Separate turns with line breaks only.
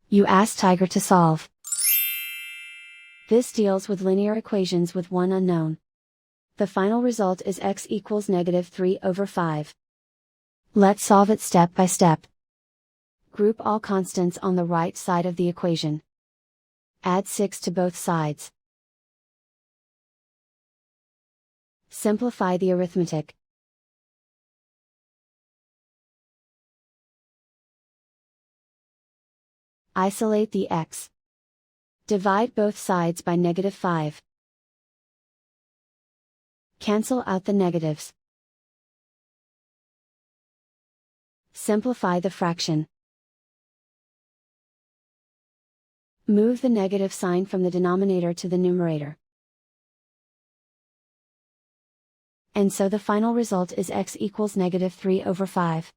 You ask Tiger to solve. This deals with linear equations with one unknown. The final result is x equals -3/5. Let's solve it step by step. Group all constants on the right side of the equation. Add 6 to both sides. Simplify the arithmetic. Isolate the x. Divide both sides by -5. Cancel out the negatives. Simplify the fraction. Move the negative sign from the denominator to the numerator. And so the final result is x equals -3/5.